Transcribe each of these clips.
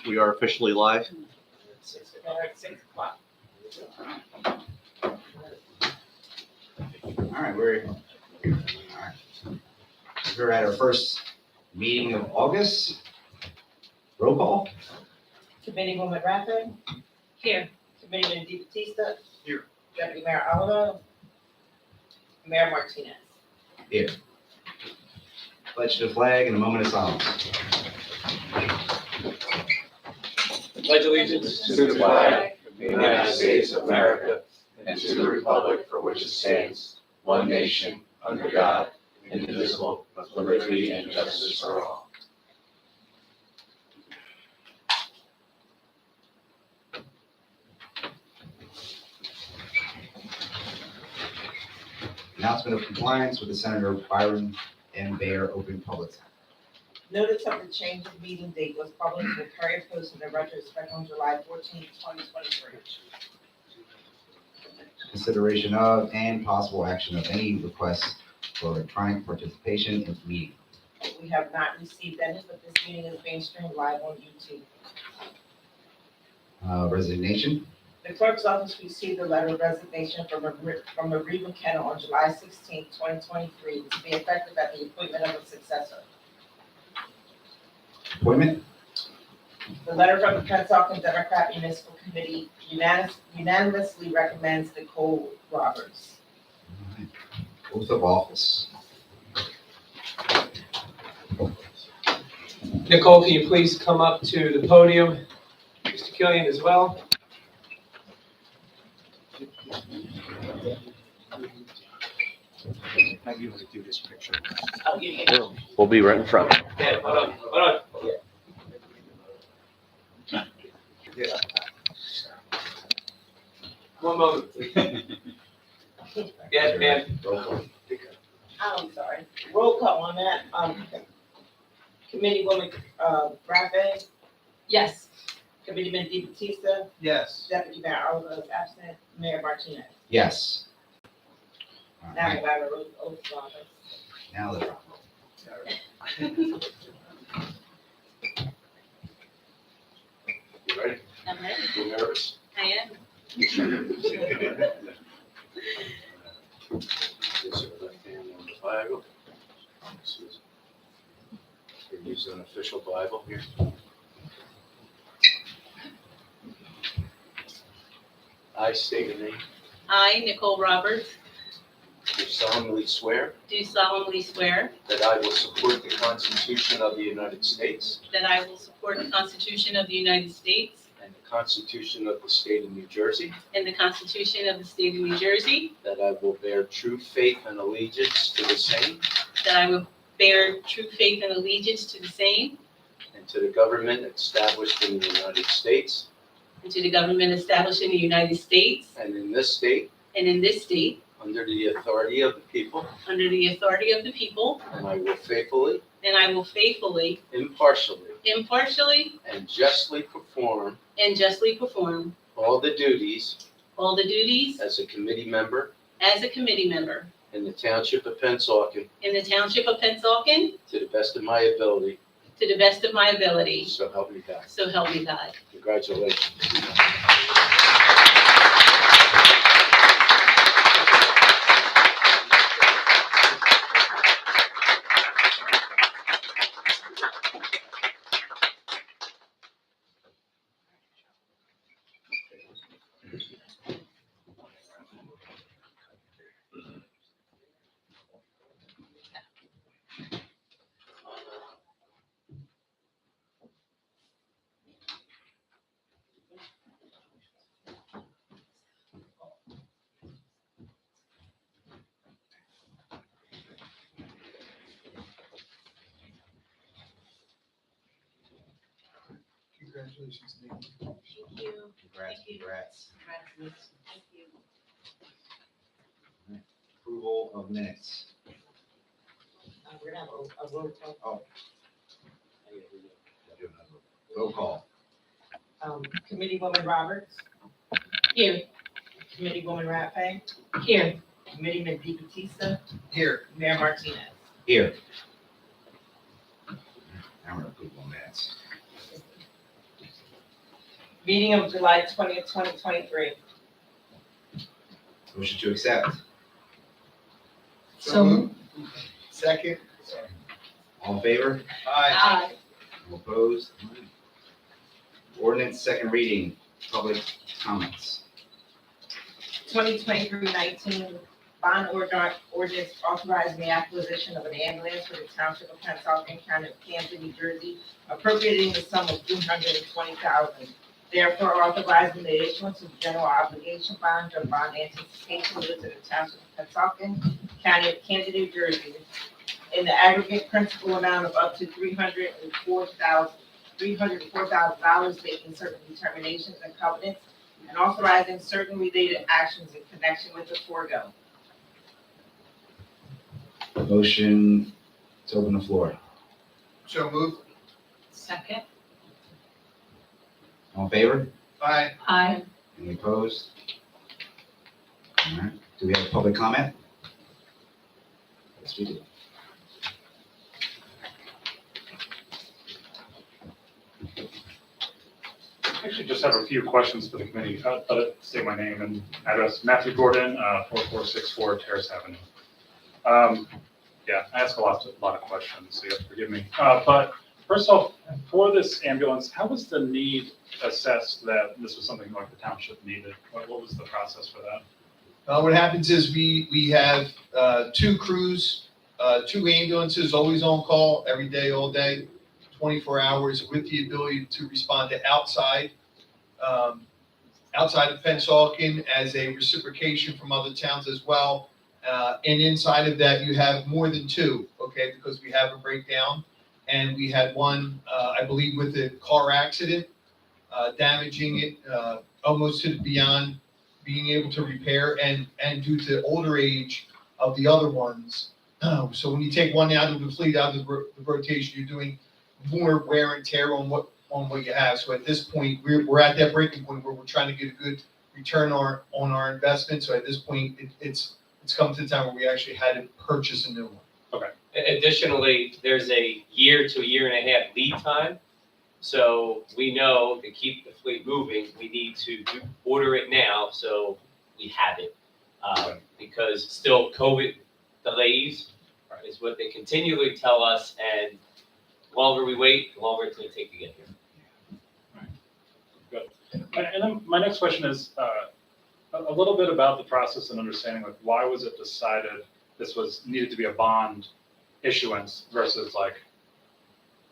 We are officially live. 6 o'clock. All right, we're at our first meeting of August. Roll call. Committeewoman Rathod. Here. Committeeman DeBattista. Here. Deputy Mayor Oliver. Mayor Martinez. Here. Pledge to the flag and a moment of silence. Pledge allegiance to the flag of the United States of America and to the republic for which it stands, one nation, under God, indivisible, with liberty and justice for all. Announcement of compliance with the Senator Byron M. Bayer Open Public. Notice of the change of meeting date was published in the Courier Post in the retrospect on July 14, 2023. Consideration of and possible action of any request for electronic participation in the meeting. We have not received any, but this meeting is being streamed live on YouTube. Resignation. The clerk's office received a letter of resignation from Marie McKenna on July 16, 2023, to be effective at the appointment of a successor. Appointment. The letter from the Pennsauken Democrat Municipal Committee unanimously recommends Nicole Roberts. All right. Oath of office. Nicole, can you please come up to the podium? Mr. Killian as well. Might be able to do this picture. Oh, yeah. We'll be right in front. Yeah, hold on. One moment, please. Yes, ma'am. Roll call. I'm sorry. Roll call on that. Committeewoman Rathod. Yes. Committeeman DeBattista. Yes. Deputy Mayor Oliver is absent. Mayor Martinez. Yes. All Now right. we have a oath of office. Now let's roll. You ready? I'm ready. You nervous? I am. Place your left hand on the Bible. We're using an official Bible here. I state your name. I, Nicole Roberts, Do solemnly swear do solemnly swear that I will support the Constitution of the United States that I will support the Constitution of the United States and the Constitution of the State of New Jersey, and the Constitution of the State of New Jersey, that I will bear true faith and allegiance to the same that I will bear true faith and allegiance to the same and to the government established in the United States and to the government established in the United States and in this state and in this state, under the authority of the people, under the authority of the people, and I will faithfully, and I will faithfully, impartially, impartially, and justly perform and justly perform all the duties all the duties as a committee member as a committee member in the Township of Pennsauken in the Township of Pennsauken to the best of my ability, to the best of my ability. so help me God. So help me God. Congratulations. Congratulations, Nick. Thank you. Congrats, congrats. Congratulations. Thank you. Approval of minutes. We're gonna have a roll call. Roll call. Committeewoman Roberts. Here. Committeewoman Rathod. Here. Committeeman DeBattista. Here. Mayor Martinez. Here. Now we're approval of minutes. Meeting of July 20th, 2023. Motion to accept. So Second. All in favor? Aye. All opposed? Ordinance second reading, public comments. 2023-19 bond ordinance authorizing the acquisition of an ambulance for the Township of Pennsauken, County of Kansas, New Jersey, appropriating the sum of $320,000. Therefore, authorizing the issuance of general obligation bonds or bond anticipation notes of the Township of Pennsauken, County of Kansas, New Jersey, in the aggregate principal amount of up to $304,000, making certain determinations and covenants, and authorizing certain related actions in connection with the foregoing. Motion to open the floor. So moved. Second. All in favor? Aye. Aye. Any opposed? All right, do we have public comment? Yes, we do. I actually just have a few questions for the committee. Say my name and address. Matthew Gordon, 4464 Terrace Avenue. Yeah, I ask a lot of questions, so you have to forgive me. But first off, for this ambulance, how was the need assessed that this was something like the township needed? What was the process for that? What happens is we have two crews, two ambulances always on call every day, all day, 24 hours with the ability to respond to outside of Pennsauken as a reciprocation from other towns as well. And inside of that, you have more than two, okay, because we have a breakdown. And we had one, I believe, with a car accident, damaging it almost to beyond being able to repair, and due to older age of the other ones. So when you take one out of the fleet, out of the rotation, you're doing more wear and tear on what you have. So at this point, we're at that breaking point where we're trying to get a good return on our investment. So at this point, it's come to the time where we actually had to purchase a new one. Additionally, there's a year to a year and a half lead time. So we know to keep the fleet moving, we need to order it now so we have it. Because still COVID delays is what they continually tell us, and the longer we wait, the longer it's going to take to get here. Good. And then my next question is a little bit about the process and understanding, like, why was it decided this was needed to be a bond issuance versus like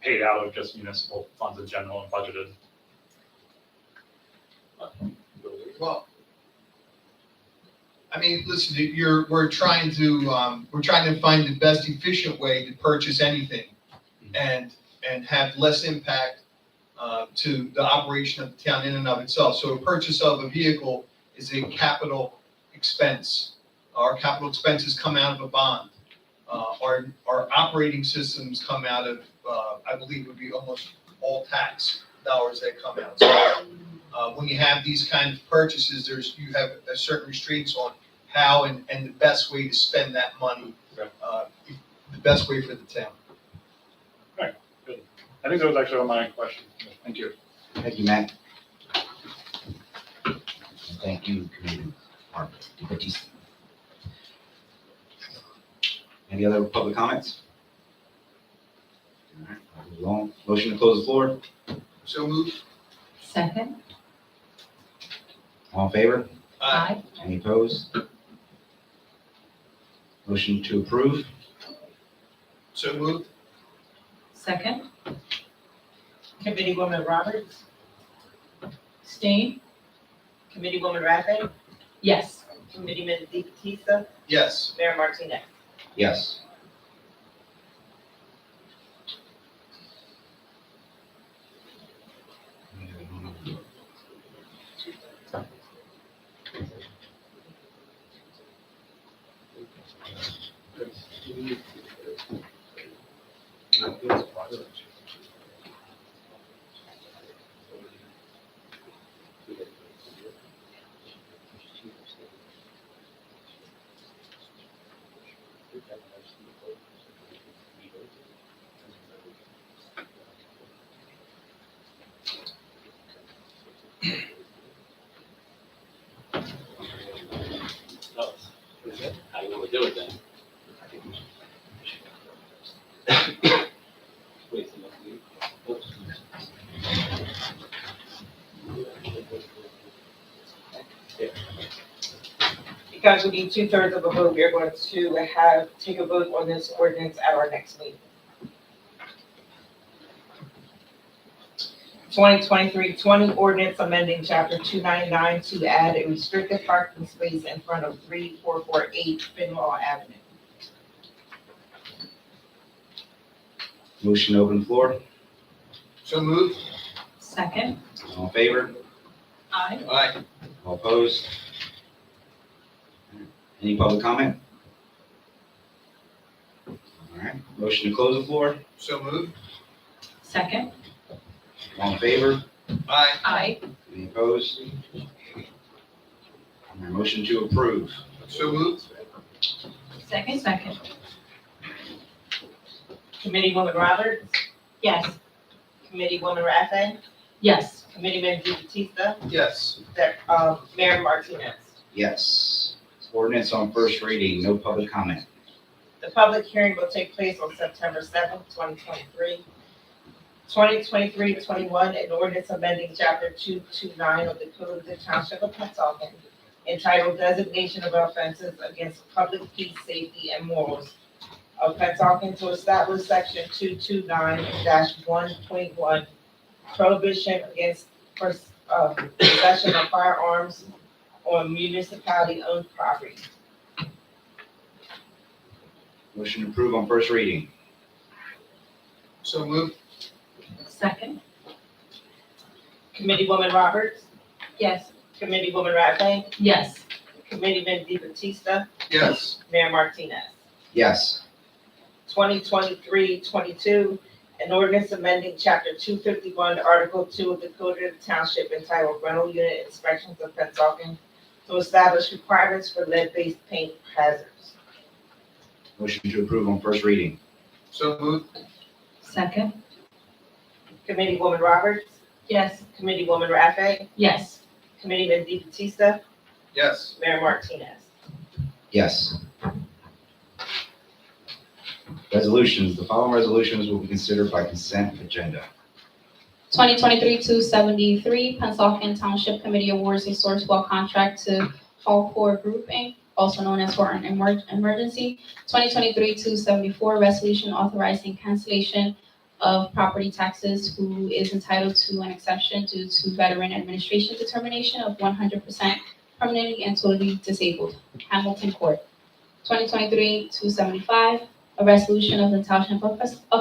paid out of just municipal funds in general and budgeted? Well, I mean, listen, we're trying to find the best efficient way to purchase anything and have less impact to the operation of the town in and of itself. So a purchase of a vehicle is a capital expense. Our capital expenses come out of a bond. Our operating systems come out of, I believe would be almost all tax dollars that come out. So when you have these kind of purchases, you have a certain restraints on how and the best way to spend that money, the best way for the town. All right, good. I think that was actually all my question. Thank you. Thank you, Matt. And thank you, Commissioner Batista. Any other public comments? All right, I'll move along. Motion to close the floor. So moved. Second. All in favor? Aye. Any opposed? Motion to approve. So moved. Second. Committeewoman Roberts, Stain? Committeewoman Rapid, Yes. Committeeman Batista, Yes. Mayor Martinez. Yes. Oh, is it? How do you want to do it then? Wait, so let's leave. Oops. Because we need 2/3 of a vote, we are going to take a vote on this ordinance at our next meeting. 2023-20 ordinance amending chapter 299 to add a restricted parking space in front of 3448 Finlaw Avenue. Motion to open the floor. So moved. Second. All in favor? Aye. Aye. All opposed? Any public comment? All right, motion to close the floor. So moved. Second. All in favor? Aye. Aye. Any opposed? All right, motion to approve. So moved. Second. Second. Committeewoman Roberts, Yes. Committeewoman Rathé, Yes. Committeeman Di Battista, Yes. Mayor Martinez. Yes. Ordinance on first reading, no public comment. The public hearing will take place on September 7th, 2023. 2023-21, an ordinance amending chapter 229 of the Code of the Township of Pennsauken entitled Designation of Offenses Against Public Peace, Safety, and Morals of Pennsauken to establish section 229-1.1 prohibition against possession of firearms on municipality-owned property. Motion to approve on first reading. So moved. Second. Committeewoman Roberts, Yes. Committeewoman Rathé, Yes. Committeeman Di Battista, Yes. Mayor Martinez. Yes. 2023-22, an ordinance amending chapter 251, article 2 of the Code of the Township entitled Rental Unit Inspections of Pennsauken to establish requirements for lead-based paint hazards. Motion to approve on first reading. So moved. Second. Committeewoman Roberts, Yes. Committeewoman Rathé, Yes. Committeeman Di Battista, Yes. Mayor Martinez. Yes. Resolutions. The following resolutions will be considered by consent agenda. 2023-273, Pennsauken Township Committee awards a Sourcewell contract to Hallcore Group, Inc., also known as for an emergency. 2023-274, resolution authorizing cancellation of property taxes who is entitled to an exception due to veteran administration determination of 100% permanently and totally disabled. Hamilton Court. 2023-275, a resolution of the Township of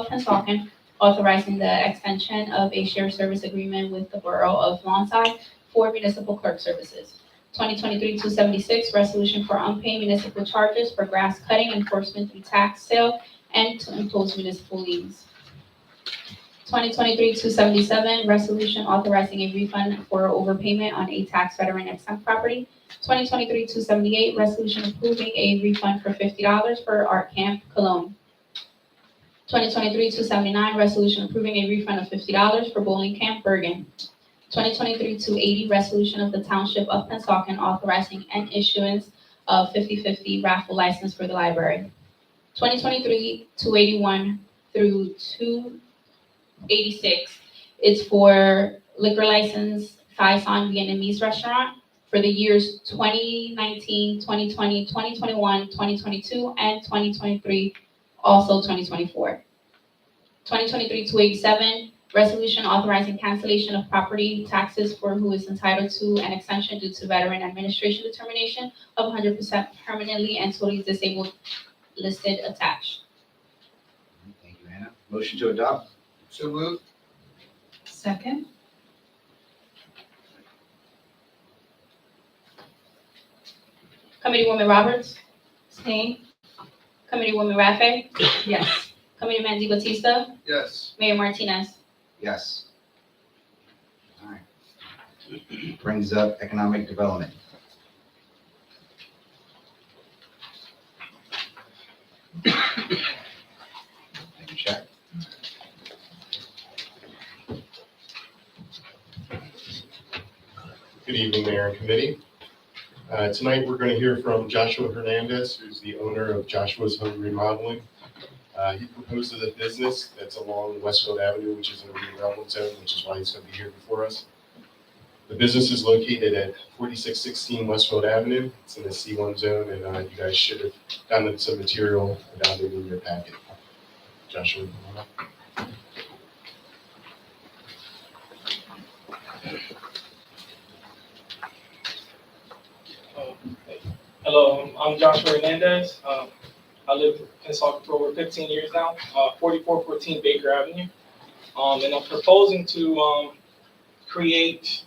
Pennsauken authorizing the extension of a shared service agreement with the Borough of Lawnside for municipal clerk services. 2023-276, resolution for unpaid municipal charges for grass cutting enforcement through tax sale and to impose municipal liens. 2023-277, resolution authorizing a refund for overpayment on a tax veteran exempt property. 2023-278, resolution approving a refund for $50 for Art Camp Cologne. 2023-279, resolution approving a refund of $50 for Bowling Camp Bergen. 2023-280, resolution of the Township of Pennsauken authorizing an issuance of 50/50 raffle license for the library. 2023-281 through 286 is for liquor license Thai San Vietnamese restaurant for the years 2019, 2020, 2021, 2022, and 2023, also 2024. 2023-287, resolution authorizing cancellation of property taxes for who is entitled to an extension due to veteran administration determination of 100% permanently and totally disabled, listed attached. Thank you, Anna. Motion to adopt. So moved. Second. Committeewoman Roberts, Same. Committeewoman Raffay, Yes. Committeeman Di Battista, Yes. Mayor Martinez. Yes. All right. Brings up economic development. Thank you, check. Good evening, Mayor and Committee. Tonight, we're going to hear from Joshua Hernandez, who's the owner of Joshua's Home Remodeling. He proposes a business that's along Westfield Avenue, which is in a redevelopment zone, which is why he's going to be here before us. The business is located at 4616 Westfield Avenue. It's in the C1 zone, and you guys should have gotten some material about it in your packet. Joshua, come on up. Hello, I'm Joshua Hernandez. I lived in Pennsauken for over 15 years now, 4414 Baker Avenue. And I'm proposing to create,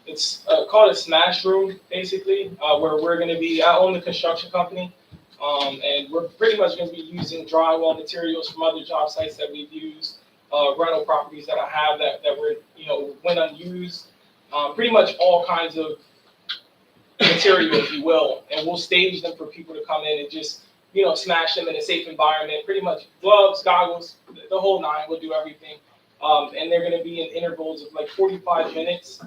it's called a smash room, basically, where we're going to be, I own the construction company, and we're pretty much going to be using drywall materials from other job sites that we've used, rental properties that I have that were, went unused, pretty much all kinds of material, if you will, and we'll stage them for people to come in and just, smash them in a safe environment, pretty much gloves, goggles, the whole nine, we'll do everything. And they're going to be in intervals of like 45 minutes,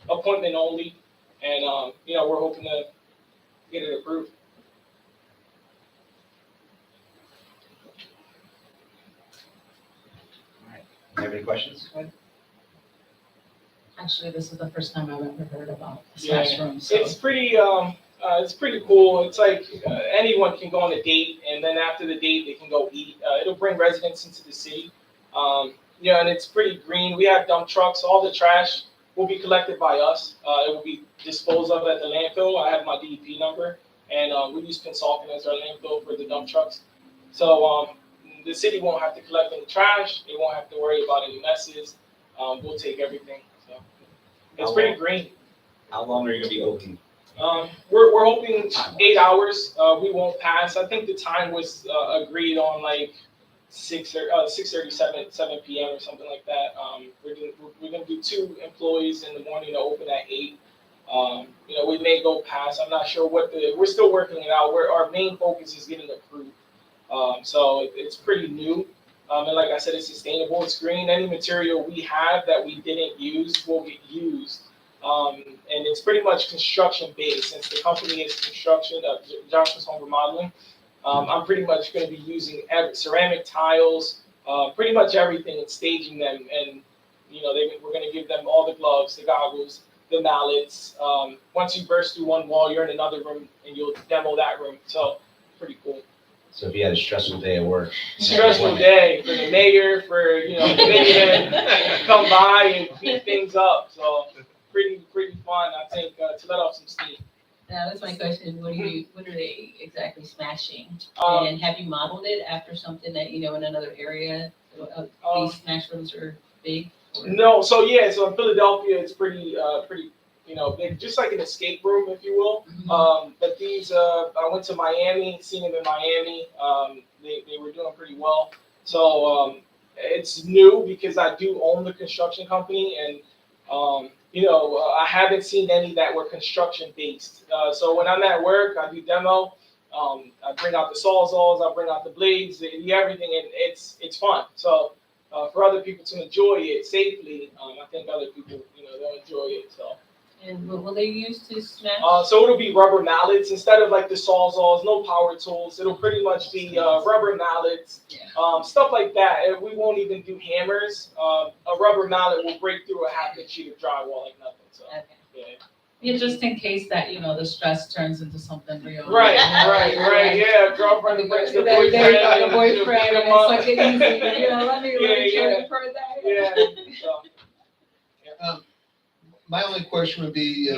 appointment only, and, we're hoping to get it approved. All right. You have any questions? Actually, this is the first time I've ever heard about the Yeah, smash room, so. it's pretty cool. It's like anyone can go on a date, and then after the date, they can go eat. It'll bring residents into the city. And it's pretty green. We have dump trucks. All the trash will be collected by us. It will be disposed of at the landfill. I have my DEP number, and we use Pennsauken as our landfill for the dump trucks. So the city won't have to collect any trash. They won't have to worry about any messes. We'll take everything. So it's pretty green. How long are you gonna be open? We're hoping 8 hours. We won't pass. I think the time was agreed on like 6:37, 7 p.m. or something like that. We're gonna do 2 employees in the morning to open at 8. We may go past. I'm not sure we're still working it out. Our main focus is getting approved. So it's pretty new. And like I said, it's sustainable. It's green. Any material we have that we didn't use will get used. And it's pretty much construction based. Since the company is construction, Joshua's Home Remodeling, I'm pretty much going to be using ceramic tiles, pretty much everything, and staging them. And we're going to give them all the gloves, the goggles, the mallets. Once you burst through one wall, you're in another room, and you'll demo that room. So pretty cool. So if you had a stressful day at work. Stressful day for the mayor, for mayor to come by and beat things up. So pretty fun, I think, to let off some steam. Now, that's my question. What are they exactly smashing? Um, And have you modeled it after something that, in another area? These smash rooms are big? No, so in Philadelphia, it's pretty big, just like an escape room, if you will. But these, I went to Miami, seen them in Miami. They were doing pretty well. So it's new because I do own the construction company, and I haven't seen any that were construction based. So when I'm at work, I do demo. I bring out the sawzalls, I bring out the blades, everything, and it's fun. So for other people to enjoy it safely, I think other people, they'll enjoy it. So. And what will they use to smash? So it'll be rubber mallets instead of like the sawzalls, no power tools. It'll pretty much be rubber mallets, stuff like that. We won't even do hammers. A rubber mallet will break through a half-inch sheet of drywall like nothing. So Okay. yeah. Yeah, just in case that, the stress turns into something real. Right. Yeah, girlfriend breaks the boyfriend. The and boyfriend, beat and him up. it's like an easy, let me Yeah. for that. Yeah. So, My only question would be,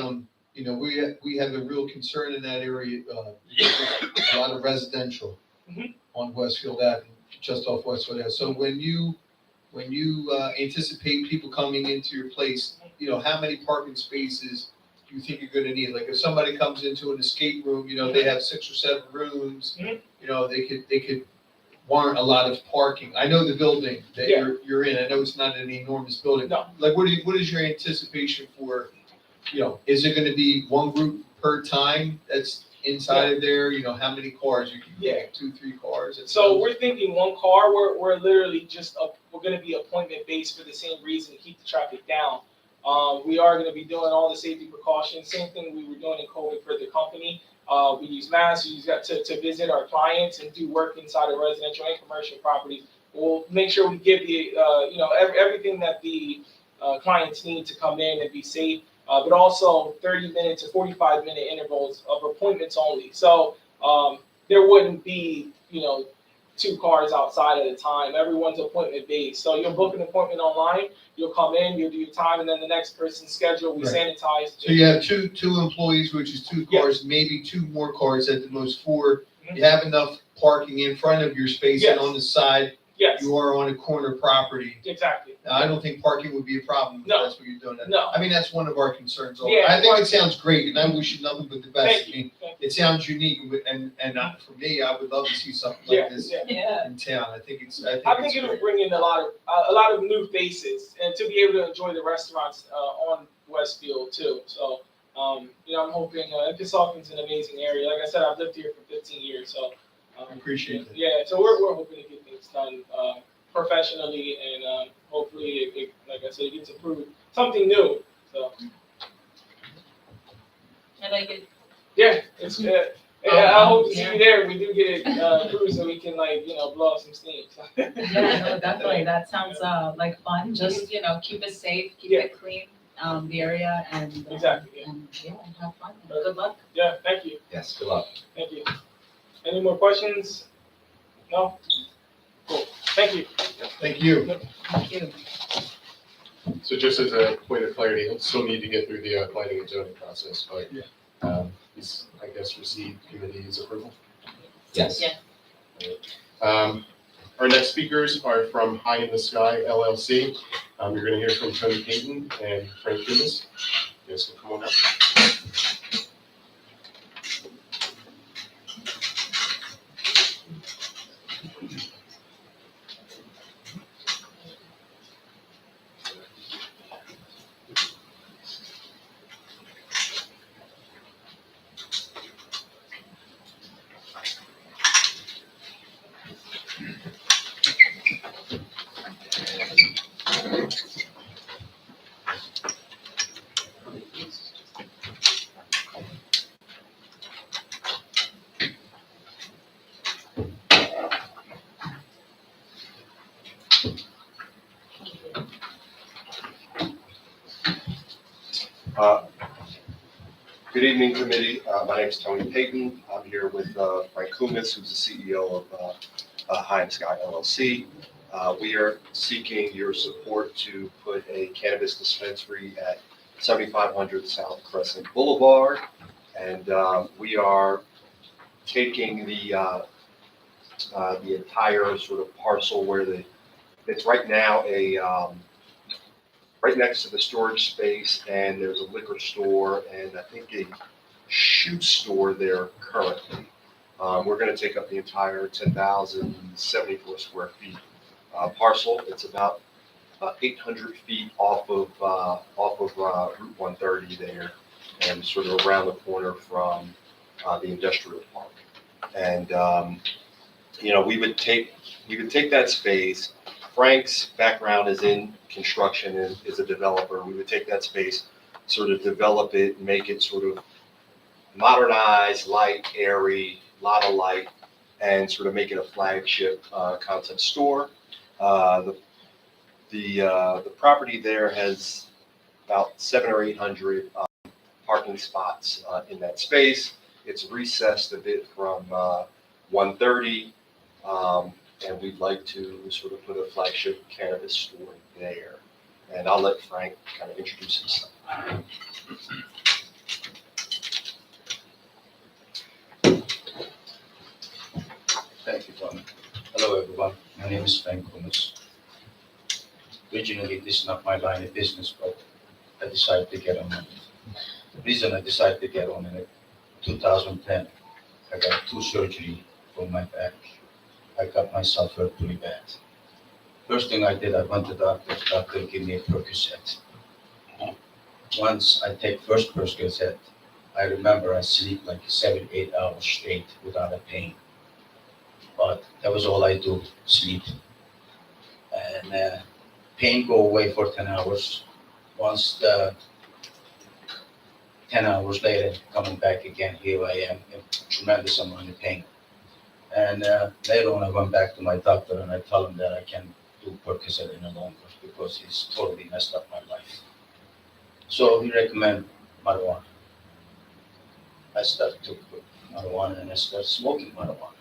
we have a real concern in that area, a lot of residential on Westfield Avenue, just off Westfield Avenue. So when you anticipate people coming into your place, how many parking spaces do you think you're gonna need? Like if somebody comes into an escape room, they have 6 or 7 rooms, they could warrant a lot of parking. I know the building that you're in. I know it's not an enormous building. No. Like, what is your anticipation for, is it gonna be one group per time that's inside of there? How many cars? You can get 2, 3 cars? So we're thinking 1 car. We're literally we're going to be appointment based for the same reason, to keep the traffic down. We are gonna be doing all the safety precautions, same thing we were doing in COVID for the company. We use masks, we use that to visit our clients and do work inside of residential and commercial properties. We'll make sure we give the, everything that the clients need to come in and be safe, but also 30-minute to 45-minute intervals of appointments only. So there wouldn't be, 2 cars outside at a time. Everyone's appointment based. So you'll book an appointment online, you'll come in, you'll do your time, and then the next person's schedule, we Right. sanitize. So you have two employees, which is 2 cars, maybe 2 more cars, at the most 4. You have enough parking in front of your space and Yes. on the side. Yes, You are on a corner property. exactly. Now, I don't think parking would be a problem if No. that's what you're doing. No. I mean, that's one of our concerns. Yeah. I think it sounds great, and I wish you nothing but the best. Thank I you. mean, Thank it sounds unique, and not for me, I would love to see something Yeah, like this yeah. Yeah. in town. I think it's It'll great. bring in a lot of new faces and to be able to enjoy the restaurants on Westfield too. So, I'm hoping, Pennsauken's an amazing area. Like I said, I've lived here for 15 years, so. I appreciate it. Yeah, so we're hoping to get things done professionally and hopefully, like I said, it gets approved. Something new, so. I like it. Yeah, it's good. Yeah, I hope to see you there. We do get it approved so we can blow off some steam. Yeah, no, definitely. That sounds like fun. Just, keep it safe, keep Yeah. it clean, the area and. Exactly, yeah. And have fun. Good luck. Yeah, thank you. Yes, good luck. Thank you. Any more questions? No? Cool. Thank you. Thank you. Thank you. So just as a point of clarity, he'll still need to get through the planning and zoning process, but he's, I guess, received committee's approval. Yes. Yeah. Our next speakers are from High in the Sky LLC. You're going to hear from Tony Payton and Frank Dumas. You guys can come on up. Good evening, committee. My name is Tony Payton. I'm here with Frank Dumas, who's the CEO of High in the Sky LLC. We are seeking your support to put a cannabis dispensary at 7500 South Crescent Boulevard. And we are taking the entire sort of parcel where it's right now right next to the storage space, and there's a liquor store and I think a shoe store there currently. We're going to take up the entire 10,074 square feet parcel. It's about 800 feet off of Route 130 there, and sort of around the corner from the industrial park. And we would take that space. Frank's background is in construction and is a developer. We would take that space, sort of develop it, make it sort of modernized, light, airy, lot of light, and sort of make it a flagship concept store. The property there has about 700 or 800 parking spots in that space. It's recessed a bit from 130. And we'd like to sort of put a flagship cannabis store there. And I'll let Frank kind of introduce himself. Thank you, Tom. Hello, everyone. My name is Frank Dumas. Originally, this is not my line of business, but I decided to get on it. The reason I decided to get on it, 2010, I got 2 surgeries for my back. I got myself hurt pretty bad. First thing I did, I went to the doctor gave me a Percocet. Once I take first Percocet, I remember I sleep like 7-8 hours straight without a pain. But that was all I do, sleep. And pain go away for 10 hours. once the 10 hours later, coming back again, here I am, in tremendous amount of pain. And later on, I went back to my doctor and I told him that I can't do Percocet any longer because it's totally messed up my life. So he recommended marijuana. I started to quit marijuana and I started smoking marijuana.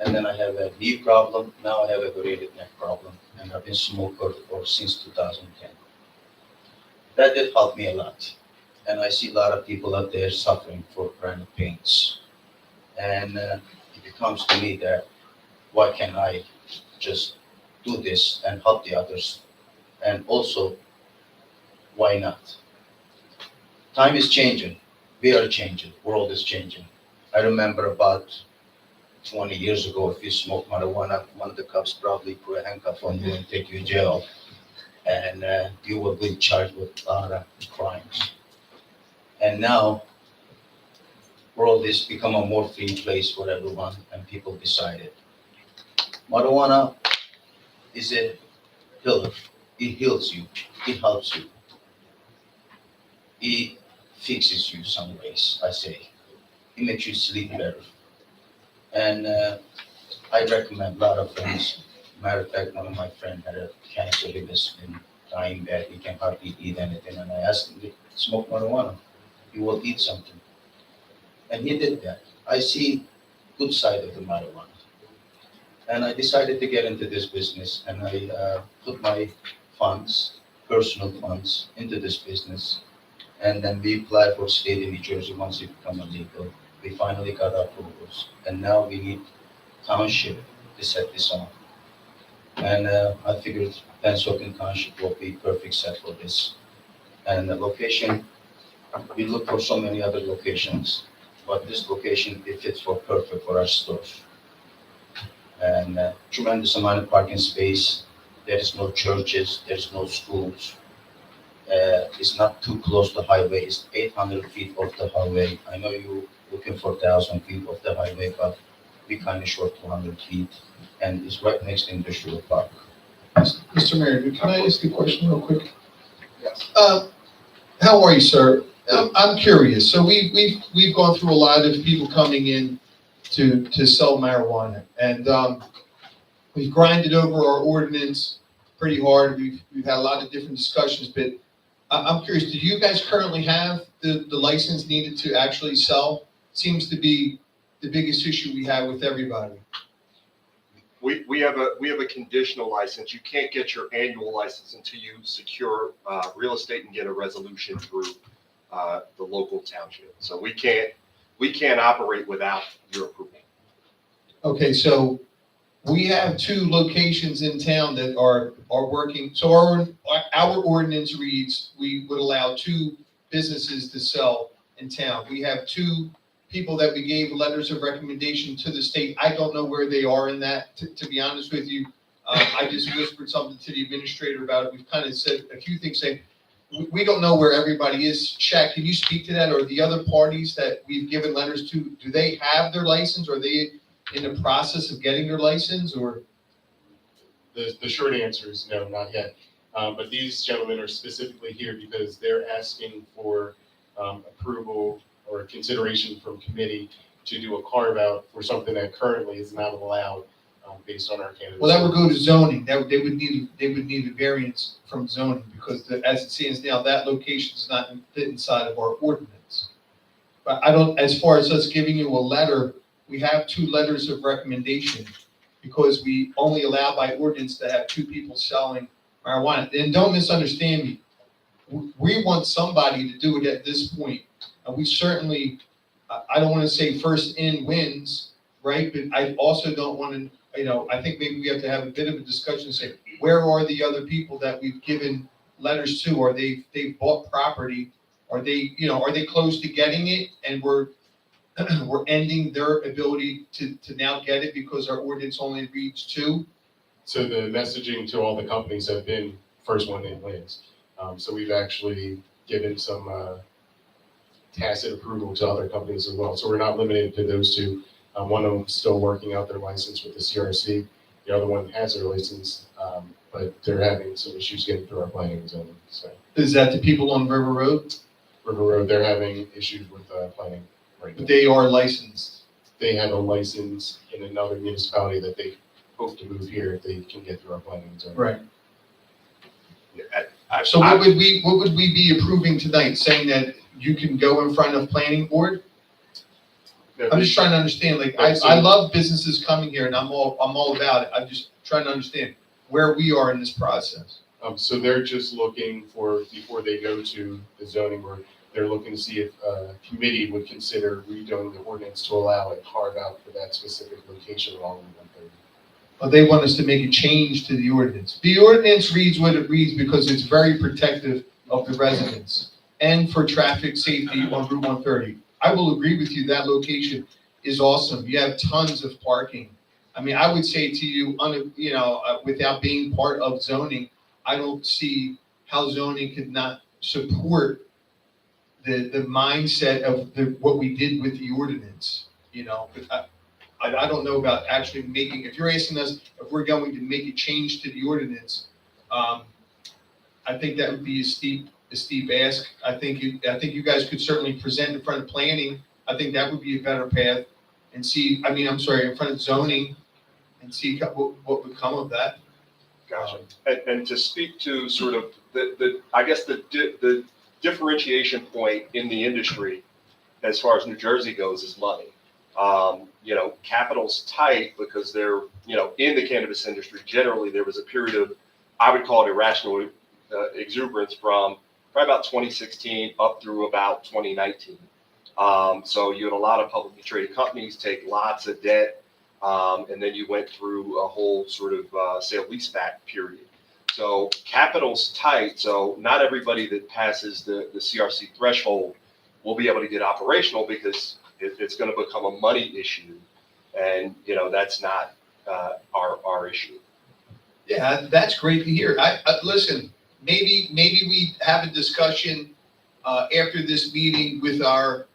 And then I have a knee problem, now I have a herniated neck problem, and I've been smoker since 2010. That did help me a lot. And I see a lot of people out there suffering for chronic pains. And it comes to me that why can't I just do this and help the others? And also, why not? Time is changing. We are changing. World is changing. I remember about 20 years ago, if you smoke marijuana, one of the cops probably put a handcuff on you and take you to jail. And you will be charged with a lot of crimes. And now, world has become a more free place for everyone, and people decided. Marijuana is a healer. It heals you. It helps you. It fixes you some ways, I say. It makes you sleep better. And I recommend a lot of friends. Matter of fact, one of my friends had a cancer. He was been dying bad. He can hardly eat anything. And I asked him to smoke marijuana. He will eat something. And he did that. I see good side of the marijuana. And I decided to get into this business, and I put my funds, personal funds, into this business. And then we applied for state in New Jersey once it became illegal. We finally got our approvals, and now we need township to set this on. And I figured Pennsauken Township will be perfect set for this. And the location, we look for so many other locations, but this location, it fits for perfect for our stores. And tremendous amount of parking space. There is no churches, there's no schools. It's not too close to the highway. It's 800 feet off the highway. I know you're looking for 1,000 feet off the highway, but we kind of short 200 feet. And it's right next to industrial park. Mr. Mayor, can I ask you a question real quick? Yes. How are you, sir? I'm curious. So we've gone through a lot of people coming in to sell marijuana, and we've grinded over our ordinance pretty hard. We've had a lot of different discussions, but I'm curious, do you guys currently have the license needed to actually sell? Seems to be the biggest issue we have with everybody. We have a conditional license. You can't get your annual license until you secure real estate and get a resolution through the local township. So we can't operate without your approval. Okay, so we have 2 locations in town that are working. So our ordinance reads, we would allow 2 businesses to sell in town. We have 2 people that we gave letters of recommendation to the state. I don't know where they are in that, to be honest with you. I just whispered something to the administrator about it. We've kind of said a few things saying, we don't know where everybody is. Shaq, can you speak to that? Or the other parties that we've given letters to, do they have their license? Are they in the process of getting their license, or? The short answer is no, not yet. But these gentlemen are specifically here because they're asking for approval or consideration from committee to do a carve out for something that currently is not allowed based on our cannabis. Well, that would go to zoning. They would need a variance from zoning because as it stands now, that location does not fit inside of our ordinance. But I don't, as far as us giving you a letter, we have 2 letters of recommendation because we only allow by ordinance to have 2 people selling marijuana. And don't misunderstand me. We want somebody to do it at this point. And we certainly, I don't want to say first in wins, right? But I also don't want to, I think maybe we have to have a bit of a discussion and say, where are the other people that we've given letters to? Are they've bought property? Are they close to getting it? And we're ending their ability to now get it because our ordinance only reads 2. So the messaging to all the companies have been first one in wins. So we've actually given some tacit approval to other companies as well. So we're not limited to those 2. One of them is still working out their license with the CRC. The other one has their license. But they're having some issues getting through our planning and zoning, so. Is that the people on River Road? River Road, they're having issues with planning right now. But they are licensed. They have a license in another municipality that they hope to move here if they can get through our planning and zoning. Right. I- So what would we be approving tonight? Saying that you can go in front of planning board? I'm just trying to understand, like, I love businesses coming here and I'm all about it. I'm just trying to understand where we are in this process. So they're just looking for, before they go to the zoning board, they're looking to see if a committee would consider redoing the ordinance to allow a carve out for that specific location along Route 130. But they want us to make a change to the ordinance. The ordinance reads what it reads because it's very protective of the residents and for traffic safety on Route 130. I will agree with you, that location is awesome. You have tons of parking. I mean, I would say to you, without being part of zoning, I don't see how zoning could not support the mindset of what we did with the ordinance, But I don't know about actually making, if you're asking us if we're going to make a change to the ordinance, I think that would be a steep ask. I think you guys could certainly present in front of planning. I think that would be a better path and see, in front of zoning and see what would come of that. Gotcha. And to speak to sort of I guess the differentiation point in the industry as far as New Jersey goes is money. Capital's tight because they're, in the cannabis industry, generally there was a period of, I would call it irrational exuberance from probably about 2016 up through about 2019. So you had a lot of publicly traded companies take lots of debt, and then you went through a whole sort of sale leaseback period. So capital's tight, so not everybody that passes the CRC threshold will be able to get operational because it's going to become a money issue, and that's not our issue. Yeah, that's great to hear. Listen, maybe we have a discussion after this meeting with our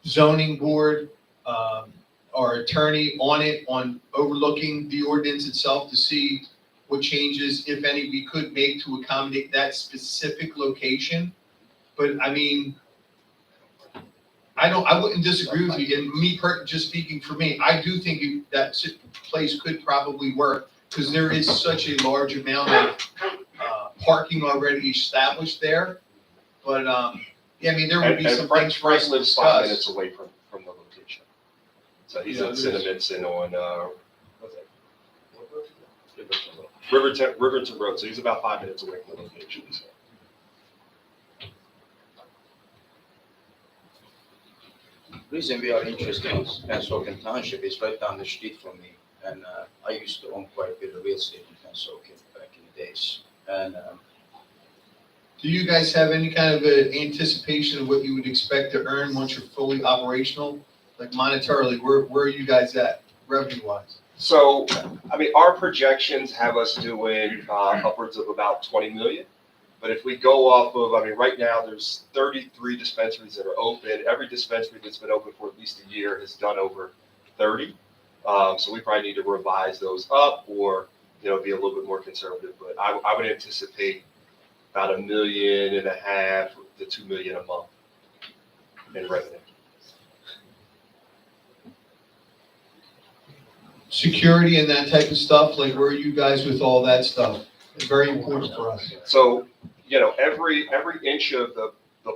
zoning board, our attorney on overlooking the ordinance itself to see what changes, if any, we could make to accommodate that specific location. But I wouldn't disagree with you. And just speaking for me, I do think that place could probably work because there is such a large amount of parking already established there. But there would be some things for us to lives 5 minutes discuss. away from the location. So he's in Cinnaminson on what's that? Riverton Road. So he's about 5 minutes away from the location. So. Reason we are interested in Pennsauken Township is right down the street from me. And I used to own quite a bit of real estate in Pennsauken back in the days. And Do you guys have any kind of anticipation of what you would expect to earn once you're fully operational? Like monetarily, where are you guys at revenue wise? So, our projections have us doing upwards of about 20 million. But if we go off of, right now there's 33 dispensaries that are open. Every dispensary that's been open for at least a year has done over 30. So we probably need to revise those up or, be a little bit more conservative. But I would anticipate about $1.5 million to $2 million a month in revenue. Security and that type of stuff, like where are you guys with all that stuff? It's very important for us. So, every inch of the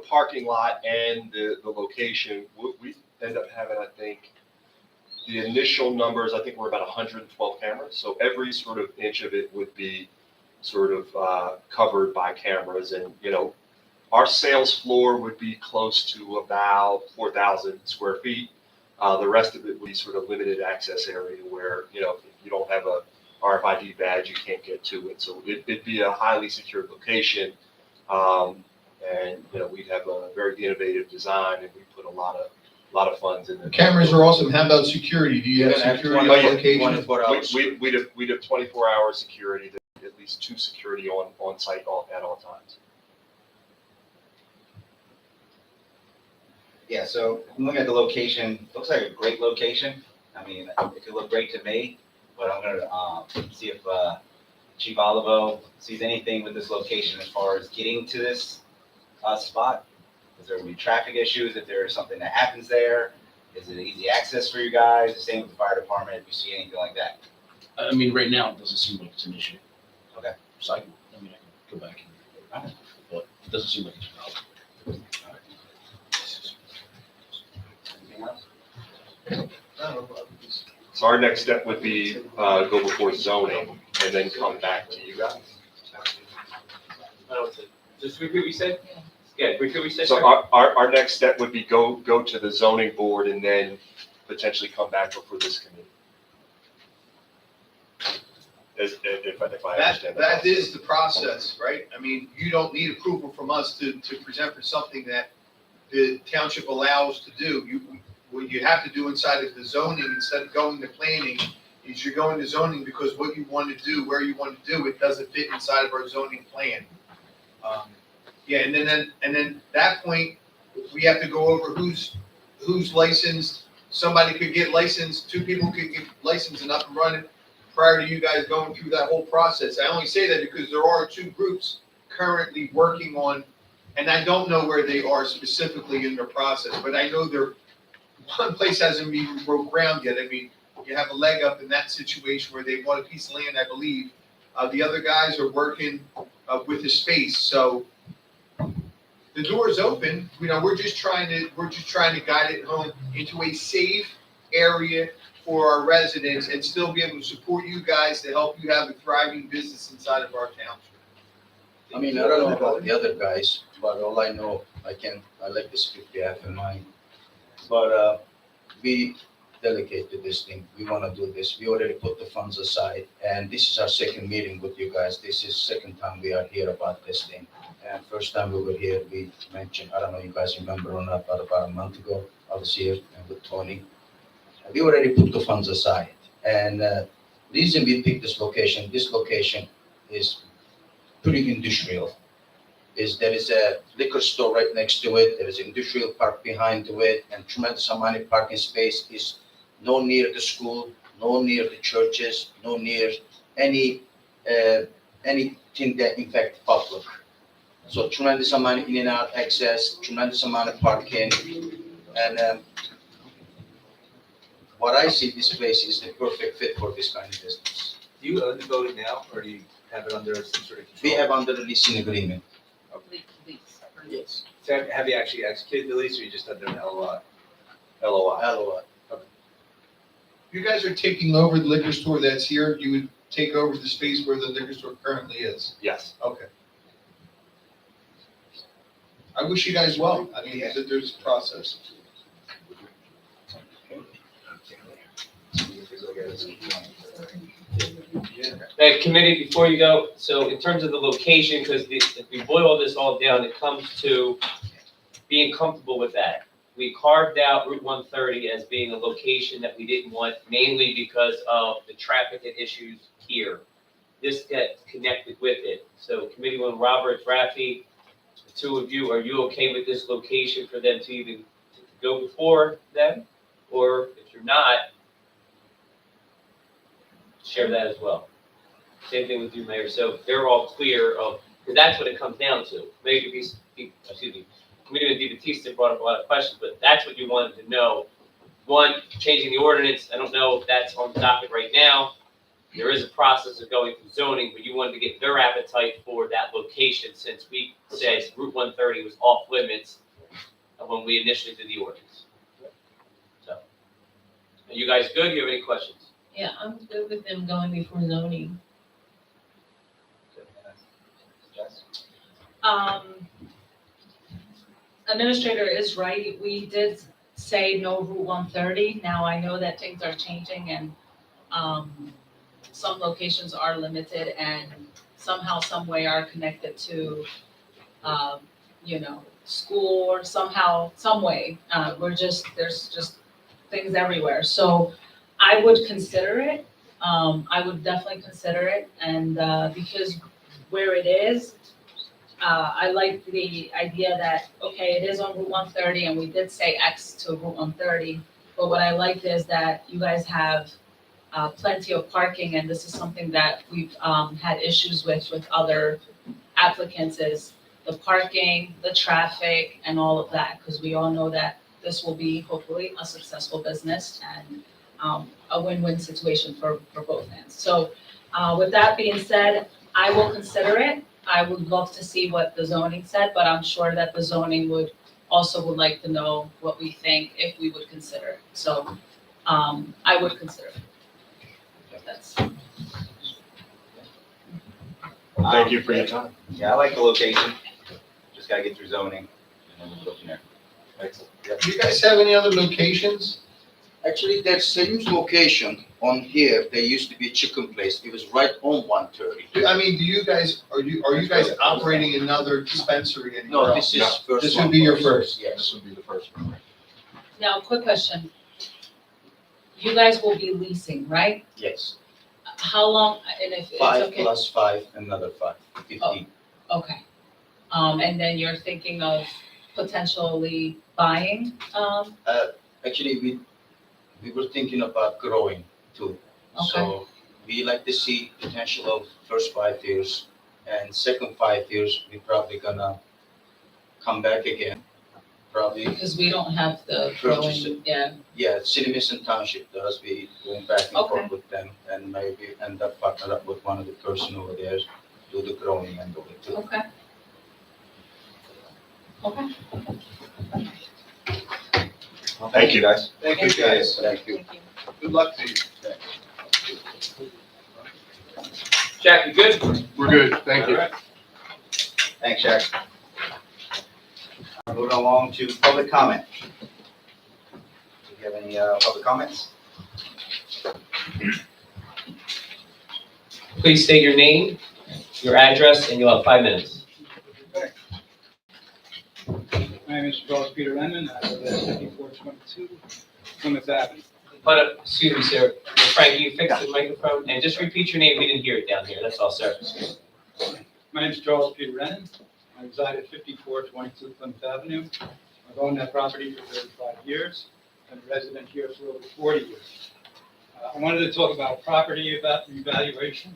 parking lot and the location, we end up having, I think, the initial numbers, I think we're about 112 cameras. So every sort of inch of it would be sort of covered by cameras. And, our sales floor would be close to about 4,000 square feet. The rest of it would be sort of limited access area where, if you don't have a RFID badge, you can't get to it. So it'd be a highly secured location. And, we'd have a very innovative design and we put a lot of funds in it. Cameras are awesome. How about security? Do you have security on location? We'd have 24-hour security, at least 2 security on site at all times. Yeah, so looking at the location, looks like a great location. It could look great to me. but I'm gonna, see if, Chief Olivo sees anything with this location as far as getting to this, spot. Is there gonna be traffic issues if there's something that happens there? Is it easy access for you guys? The same with the fire department, if you see anything like that. I mean, right now, it doesn't seem like it's an issue. Okay. So I can go back and, but it doesn't seem like it's a problem. Anything else? So our next step would be, go before zoning and then come back to you guys. Just repeat what you said? Yeah, repeat what you said. So sir. our next step would be go to the zoning board and then potentially come back before this committee. If I understand. That is the process, right? I mean, you don't need approval from us to present for something that the township allows to do. What you have to do inside of the zoning, instead of going to planning, is you're going to zoning because what you want to do, where you want to do it, doesn't fit inside of our zoning plan. Yeah, and then that point, we have to go over who's licensed. Somebody could get licensed, two people could get licensed and up and running prior to you guys going through that whole process. I only say that because there are two groups currently working on, and I don't know where they are specifically in their process, but I know one place hasn't even broke ground yet. I mean, you have a leg up in that situation where they bought a piece of land, I believe. The other guys are working with the space, so the door is open. You know, we're just trying to guide it home into a safe area for our residents and still be able to support you guys to help you have a thriving business inside of our township. I mean, I don't know about the other guys, but all I know, I like to speak behalf of mine. But we delegate to this thing. We want to do this. We already put the funds aside, and this is our second meeting with you guys. This is second time we are here about this thing. And first time we were here, we mentioned, I don't know if you guys remember or not, but about a month ago, I was here with Tony. We already put the funds aside. And reason we picked this location is pretty industrial. There is a liquor store right next to it. There is an industrial park behind to it, and tremendous amount of parking space is no near the school, no near the churches, no near anything that infects public. So tremendous amount of in and out access, tremendous amount of parking, and what I see this place is the perfect fit for this kind of business. Do you own the building now, or do you have it under some sort of control? We have under the leasing agreement. Yes. So have you actually executed the lease, or you just under an LOI? LOI. You guys are taking over the liquor store that's here. You would take over the space where the liquor store currently is. Yes. Okay. I wish you guys well. I mean, there's a process. Hey, committee, before you go, so in terms of the location, because if we boil this all down, it comes to being comfortable with that. We carved out Route 130 as being a location that we didn't want, mainly because of the traffic and issues here. This gets connected with it. So Committeeman Roberts, Rafi, the two of you, are you okay with this location for them to even go before them? Or if you're not, share that as well. Same thing with you, Mayor. So they're all clear of, because that's what it comes down to. Maybe, Committeeman DiBattista brought up a lot of questions, but that's what you wanted to know. One, changing the ordinance. I don't know if that's on the docket right now. There is a process of going through zoning, but you wanted to get their appetite for that location since we said Route 130 was off limits when we initially did the ordinance. So, are you guys good? Do you have any questions? Yeah, I'm good with them going before zoning. Administrator is right. We did say no Route 130. Now I know that things are changing and some locations are limited and somehow, some way are connected to, school or somehow, some way. There's just things everywhere. So I would consider it. I would definitely consider it. And because where it is, I like the idea that, okay, it is on Route 130 and we did say X to Route 130. But what I liked is that you guys have plenty of parking, and this is something that we've had issues with other applicants, is the parking, the traffic, and all of that, because we all know that this will be hopefully a successful business and a win-win situation for both ends. So with that being said, I will consider it. I would love to see what the zoning said, but I'm sure that the zoning would like to know what we think if we would consider it. So I would consider it. That's. Thank you for your time. Yeah, I like the location. Just gotta get through zoning and then we'll go from there. Excellent. Yep. Do you guys have any other locations? Actually, that same location on here, there used to be a chicken place. It was right on 130. I mean, are you guys operating another dispensary anywhere No, else? this is first This one would be your us. first? Yes. This would be the first one. Now, quick question. You guys will be leasing, right? Yes. How long, and if it's 5 okay? plus 5, another 5, 15. Okay. And then you're thinking of potentially buying, Actually, we were thinking about growing too. So we like to see potential of first 5 years, and second 5 years, we probably gonna come back again. Probably, because we don't have the Purchase growing, yeah. yeah, Pennsauken Township does, we going back and Okay. forth with them, and maybe end up partner up with one of the person over there, do the growing end of it too. Okay. Okay. Well, thank you, guys. Thank you, guys. Thank you. Good luck to you. Jack, you good? We're good, thank you. All right. Thanks, Jack. Moving along to public comment. Do you have any public comments? Please state your name, your address, and you'll have 5 minutes. My name is Charles Peter Lennon. I live at 5422 Plymouth Avenue. Excuse me, sir. Frank, you fix the microphone and just repeat your name. We didn't hear it down here. That's all, sir. My name is Charles Peter Lennon. I reside at 5422 Plymouth Avenue. I've owned that property for 35 years. Been a resident here for over 40 years. I wanted to talk about property revaluation.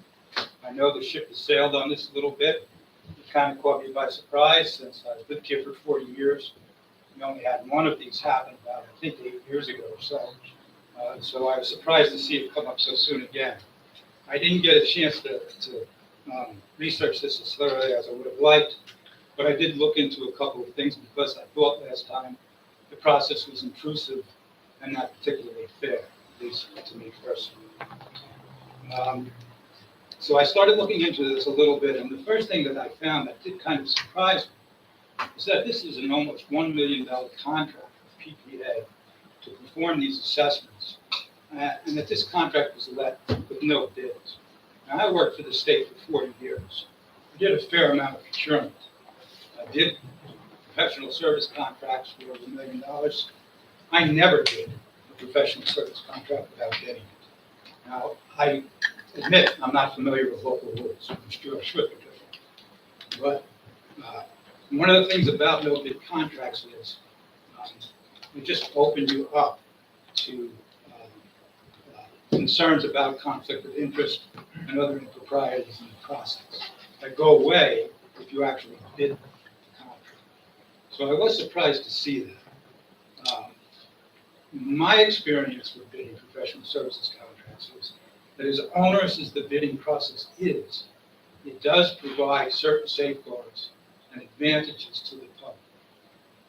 I know the ship has sailed on this a little bit. It kind of caught me by surprise since I've lived here for 40 years. We only had one of these happen about, I think, 8 years ago or so. So I was surprised to see it come up so soon again. I didn't get a chance to research this as thoroughly as I would have liked, but I did look into a couple of things because I thought last time the process was intrusive and not particularly fair, at least to me personally. So I started looking into this a little bit, and the first thing that I found that did kind of surprise me is that this is an almost $1 million contract with PPA to perform these assessments, and that this contract was let with no bids. Now, I worked for the state for 40 years. I did a fair amount of procurement. I did professional service contracts for over $1 million. I never did a professional service contract without getting it. Now, I admit I'm not familiar with local rules. I'm sure they're different. But one of the things about no bid contracts is they just open you up to concerns about conflict of interest and other improprieties in the process that go away if you actually bid the contract. So I was surprised to see that. My experience with bidding professional services contracts is that as onerous as the bidding process is, it does provide certain safeguards and advantages to the public.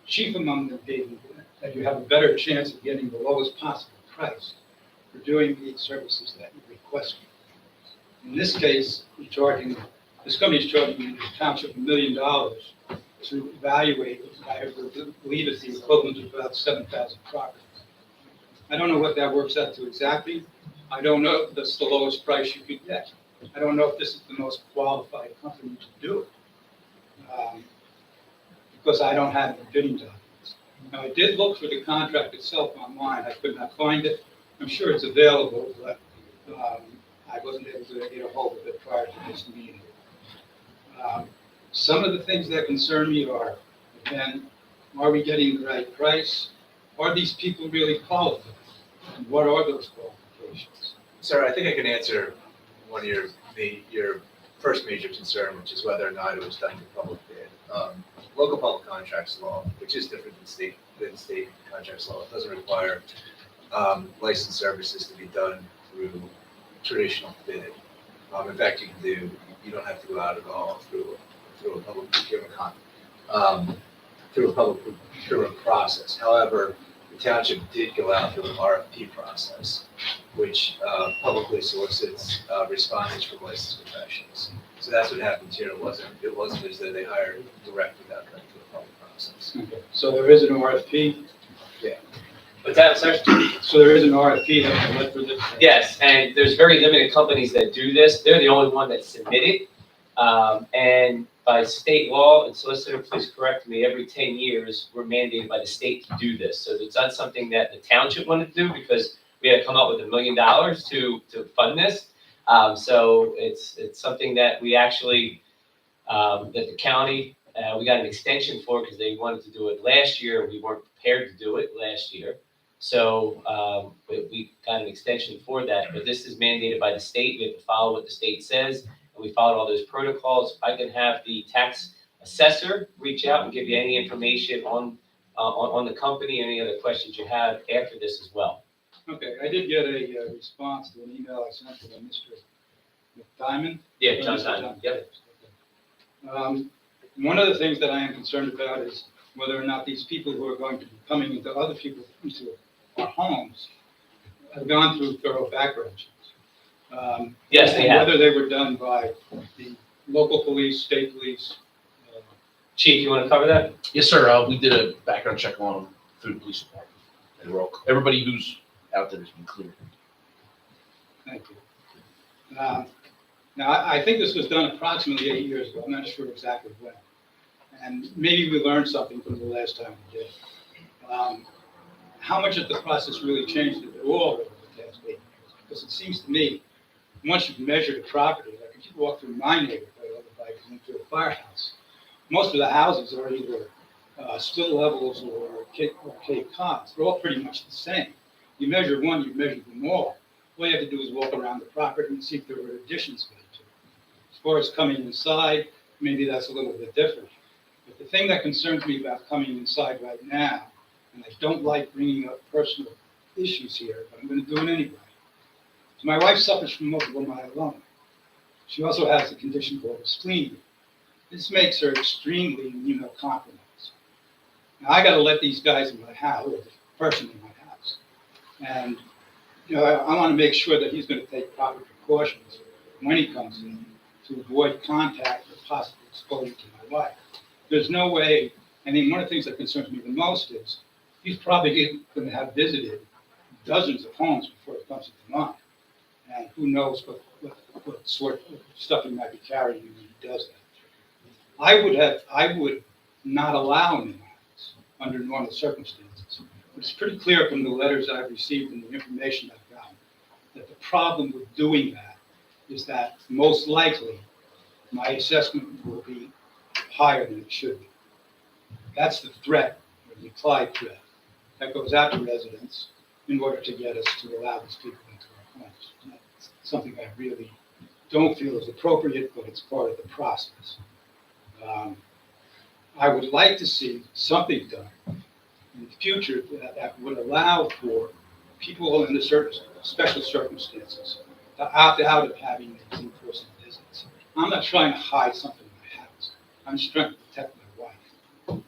Chief among them being that you have a better chance of getting the lowest possible price for doing the services that you request. In this case, this company is charging the township $1 million to evaluate, I believe it's the equivalent of about 7,000 properties. I don't know what that works out to exactly. I don't know if that's the lowest price you could get. I don't know if this is the most qualified company to do it, because I don't have the bidding documents. Now, I did look for the contract itself online. I could not find it. I'm sure it's available, but I wasn't able to get a hold of it prior to this meeting. Some of the things that concern me are, again, are we getting the right price? Are these people really qualified? And what are those qualifications? Sir, I think I can answer one of your first major concern, which is whether or not it was done through public bid. Local public contracts law, which is different than state contracts law, it doesn't require licensed services to be done through traditional bidding. In fact, you don't have to go out at all through a public procurement through a public procurement process. However, the township did go out through an RFP process, which publicly solicits responses from licensed professionals. So that's what happened here. It wasn't as though they hired directly without going through a public process. Okay. So there is an RFP? But that, sir? So there is an RFP that went for this? Yes, and there's very limited companies that do this. They're the only one that submitted. And by state law, and solicitor, please correct me, every 10 years, we're mandated by the state to do this. So it's not something that the township wanted to do because we had to come up with $1 million to fund this. So it's something that we actually, that the county, we got an extension for because they wanted to do it last year. We weren't prepared to do it last year. So we got an extension for that, but this is mandated by the state. We have to follow what the state says, and we followed all those protocols. I can have the tax assessor reach out and give you any information on the company, any other questions you have after this as well. Okay, I did get a response to an email I sent to Mr. McDiamond. Yeah, John Diamond, yep. One of the things that I am concerned about is whether or not these people who are going to be coming into other people, into our homes, have gone through thorough background checks. Yes, they have. Whether they were done by the local police, state police. Chief, you want to cover that? Yes, sir. We did a background check on them through the police department. And everybody who's out there has been cleared. Thank you. Now, I think this was done approximately 8 years ago. I'm not sure exactly when. And maybe we learned something from the last time we did. How much of the process really changed at all over the past 8 years? Because it seems to me, once you've measured a property, like if you walk through my neighborhood over by into a firehouse, most of the houses are either still levels or Cape Cods. They're all pretty much the same. You measure one, you measure them all. All you have to do is walk around the property and see if there were additions made to it. As far as coming inside, maybe that's a little bit different. But the thing that concerns me about coming inside right now, and I don't like bringing up personal issues here, but I'm going to do it anyway. So my wife suffers from multiple myeloma. She also has a condition called spleen. This makes her extremely immunocompromised. Now I got to let these guys in my house, or the person in my house, and I want to make sure that he's going to take proper precautions when he comes in to avoid contact or possible exposure to my wife. There's no way. I mean, one of the things that concerns me the most is he's probably going to have visited dozens of homes before it comes into mine, and who knows what sort of stuff he might be carrying when he does that. I would not allow him in my house under normal circumstances. But it's pretty clear from the letters I've received and the information I've gotten that the problem with doing that is that most likely my assessment will be higher than it should be. That's the threat, or the implied threat, that goes out to residents in order to get us to allow these people into our homes. That's something I really don't feel is appropriate, but it's part of the process. I would like to see something done in the future that would allow for people in the certain special circumstances to opt out of having these in-person visits. I'm not trying to hide something in my house. I'm just trying to protect my wife.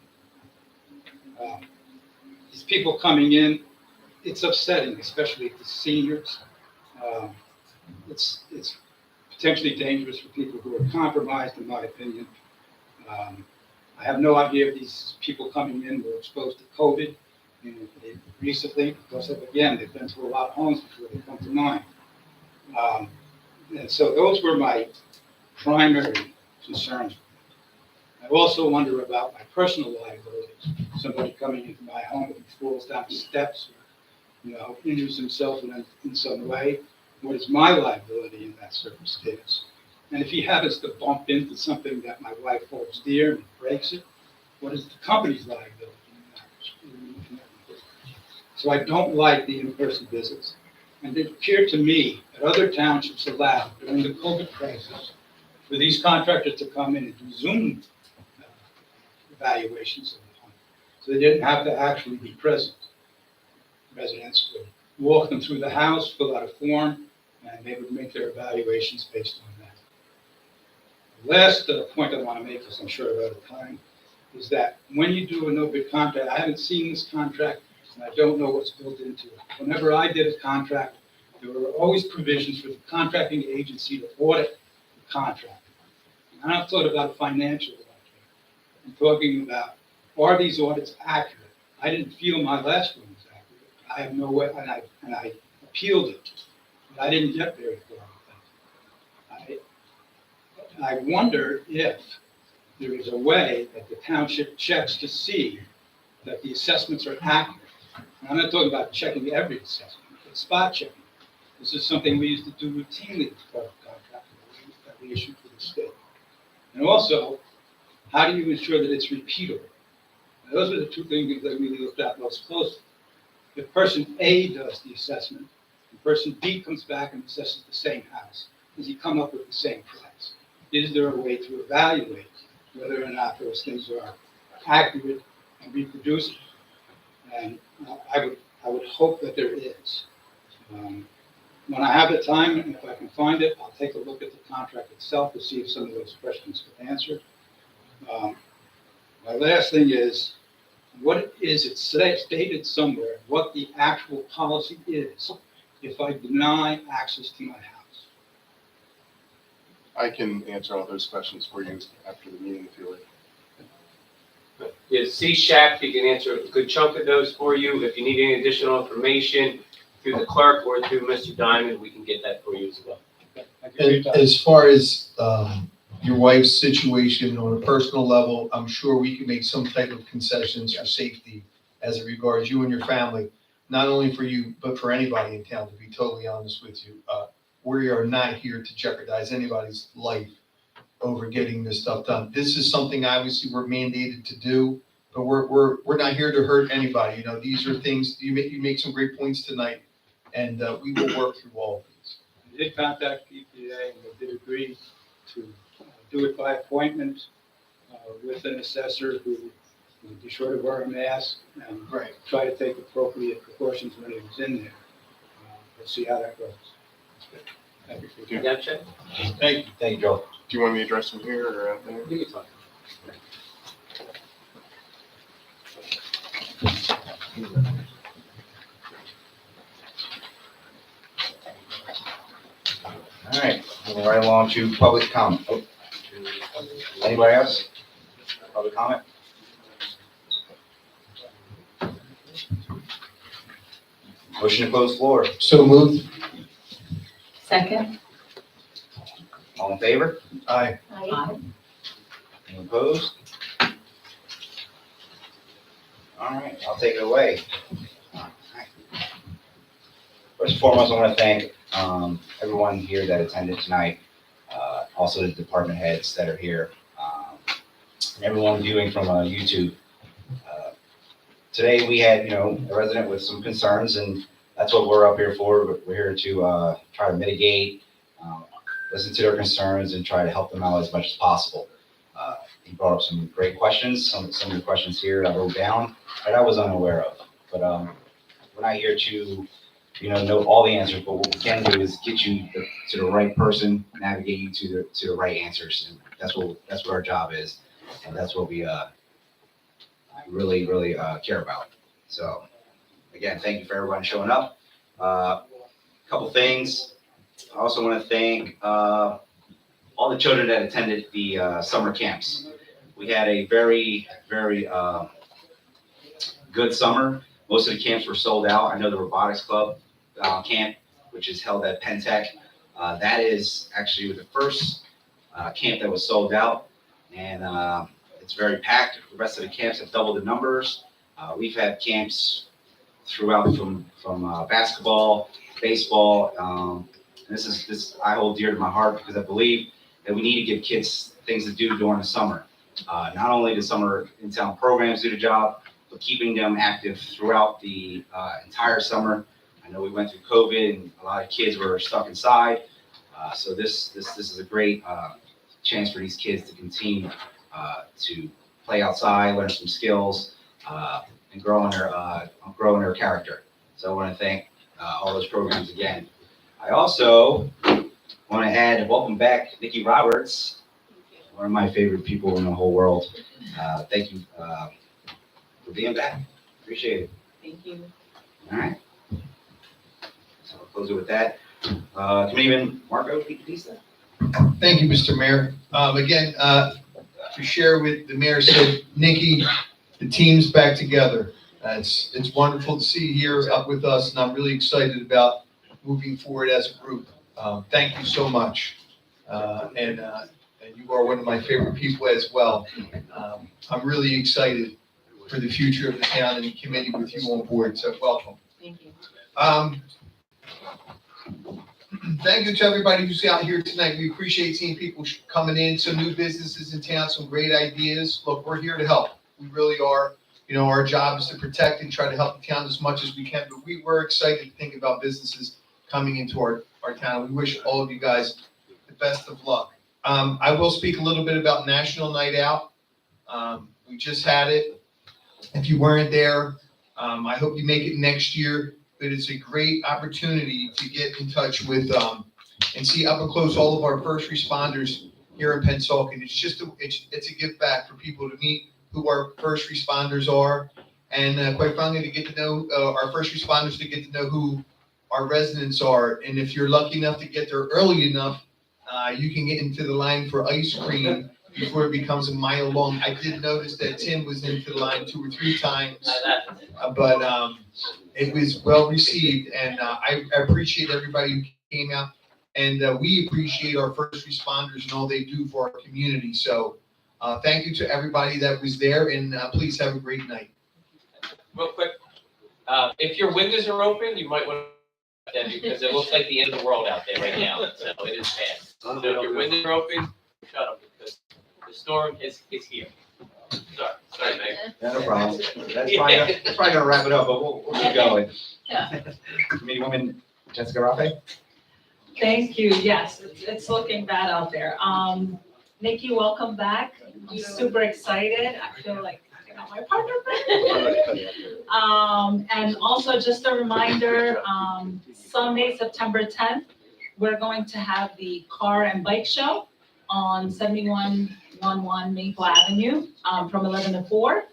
These people coming in, it's upsetting, especially the seniors. It's potentially dangerous for people who are compromised, in my opinion. I have no idea if these people coming in were exposed to COVID recently, because again, they've been to a lot of homes before they come to mine. And so those were my primary concerns. I also wonder about my personal liabilities. Somebody coming into my home, if he falls down the steps, or, injures himself in some way, what is my liability in that circumstance? And if he happens to bump into something that my wife holds dear and breaks it, what is the company's liability in that? So I don't like the in-person visits. And it appeared to me that other townships allowed during the COVID crisis for these contractors to come in and do Zoom evaluations of the home. So they didn't have to actually be present. Residents would walk them through the house, fill out a form, and they would make their evaluations based on that. The last point I want to make, because I'm short of out of time, is that when you do a no bid contract, I haven't seen this contract, and I don't know what's built into it. Whenever I did a contract, there were always provisions for the contracting agency to audit the contract. And I've thought about financial audit. I'm talking about, are these audits accurate? I didn't feel my last one was accurate. I have no way, and I appealed it, but I didn't get very far with it. I wonder if there is a way that the township checks to see that the assessments are accurate. And I'm not talking about checking every assessment, but spot checking. This is something we used to do routinely as part of the contract that we issued for the state. And also, how do you ensure that it's repeatable? Now, those are the two things that we looked at most closely. If person A does the assessment, and person B comes back and assesses the same house, does he come up with the same price? Is there a way to evaluate whether or not those things are accurate and reproducible? And I would hope that there is. When I have the time, and if I can find it, I'll take a look at the contract itself to see if some of those questions get answered. My last thing is, what is it stated somewhere, what the actual policy is if I deny access to my house? I can answer all those questions for you after the meeting if you like. Yeah, see Shaq, he can answer a good chunk of those for you. If you need any additional information through the clerk or through Mr. Diamond, we can get that for you as well. And as far as your wife's situation on a personal level, I'm sure we can make some type of concessions for safety as it regards you and your family, not only for you, but for anybody in town, to be totally honest with you. We are not here to jeopardize anybody's life over getting this stuff done. This is something obviously we're mandated to do, but we're not here to hurt anybody. You know, these are things, you make some great points tonight, and we will work through all of these. I did contact EPA and they did agree to do it by appointment with an assessor who would be sure to wear a mask and try to take appropriate precautions when he was in there. Let's see how that goes. Thank you. Yeah, Chad? Thank you. Thank you, Joe. Do you want me to address them here or out there? You can talk. All right, moving right along to public comment. Oh, anybody else? Public comment? Motion to close floor. So moved. Second? All in favor? Aye. Aye. Any opposed? All right, I'll take it away. First and foremost, I want to thank everyone here that attended tonight, also the department heads that are here, and everyone viewing from YouTube. Today we had, a resident with some concerns, and that's what we're up here for. We're here to try to mitigate, listen to their concerns, and try to help them out as much as possible. He brought up some great questions. Some of the questions here I wrote down that I was unaware of. But we're not here to, know all the answers. But what we can do is get you to the right person, navigate you to the right answers. And that's what our job is, and that's what we really care about. So again, thank you for everyone showing up. Couple things. I also want to thank all the children that attended the summer camps. We had a very good summer. Most of the camps were sold out. I know the robotics club camp, which is held at Pennsauken, that is actually the first camp that was sold out, and it's very packed. The rest of the camps have doubled the numbers. We've had camps throughout from basketball, baseball. And this I hold dear to my heart because I believe that we need to give kids things to do during the summer. Not only the summer in-town programs do the job, but keeping them active throughout the entire summer. I I know we went through COVID and a lot of kids were stuck inside. So this is a great chance for these kids to continue to play outside, learn some skills, and grow in their character. So I want to thank all those programs again. I also want to add, welcome back, Nikki Roberts, one of my favorite people in the whole world. Thank you for being back. Appreciate it. Thank you. All right. So I'll close it with that. Committeeman Marco Pizza. Thank you, Mr. Mayor. Again, to share with the mayor said, Nikki, the team's back together. It's wonderful to see you here up with us, and I'm really excited about moving forward as a group. Thank you so much. And you are one of my favorite people as well. I'm really excited for the future of the town and the committee with you on board, so welcome. Thank you. Thank you to everybody who's out here tonight. We appreciate seeing people coming in, some new businesses in town, some great ideas. Look, we're here to help. We really are. You know, our job is to protect and try to help the town as much as we can, but we're excited to think about businesses coming into our town. We wish all of you guys the best of luck. I will speak a little bit about National Night Out. We just had it. If you weren't there, I hope you make it next year. But it's a great opportunity to get in touch with and see up and close all of our first responders here in Pennsauken. It's just it's a gift back for people to meet who our first responders are, and quite frankly, to get to know our first responders, to get to know who our residents are. And if you're lucky enough to get there early enough, you can get into the line for ice cream before it becomes a mile long. I did notice that Tim was into the line 2 or 3 times, but it was well received, and I appreciate everybody who came out, and we appreciate our first responders and all they do for our community. So thank you to everybody that was there, and please have a great night. Real quick, if your windows are open, you might want to shut them because it looks like the end of the world out there right now. So it is bad. So if your windows are open, shut them because the storm is here. Sorry, Meg. No problem. That's probably gonna wrap it up, but we'll keep going. Yeah. Committeewoman Jessica Rafe. Thank you. Yes, it's looking bad out there. Nikki, welcome back. I'm super excited. I feel like I got my partner back. And also just a reminder, Sunday, September 10th, we're going to have the car and bike show on 7111 Maple Avenue from 11 to 4.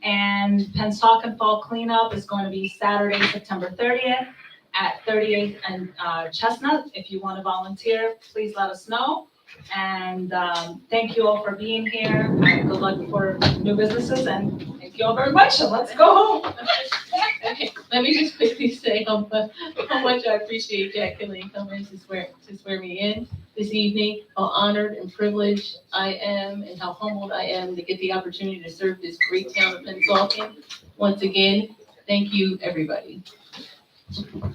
And Pennsauken Fall Cleanup is going to be Saturday, September 30th at 38th and Chestnut. If you want to volunteer, please let us know. And thank you all for being here. Good luck for new businesses, and thank you all very much. And let's go home. Okay, let me just quickly say how much I appreciate Jacqueline coming to swear me in this evening. How honored and privileged I am, and how humbled I am to get the opportunity to serve this great town of Pennsauken. Once again, thank you, everybody. All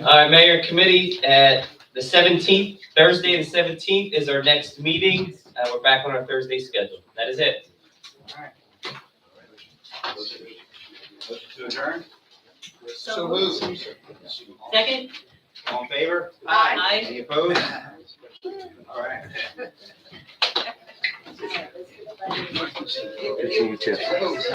right, Mayor and Committee, at the 17th, Thursday the 17th is our next meeting. We're back on our Thursday schedule. That is it. All right. Motion to adjourn. So moved. Second? All in favor? Aye. Any opposed? All right. Good seeing you too.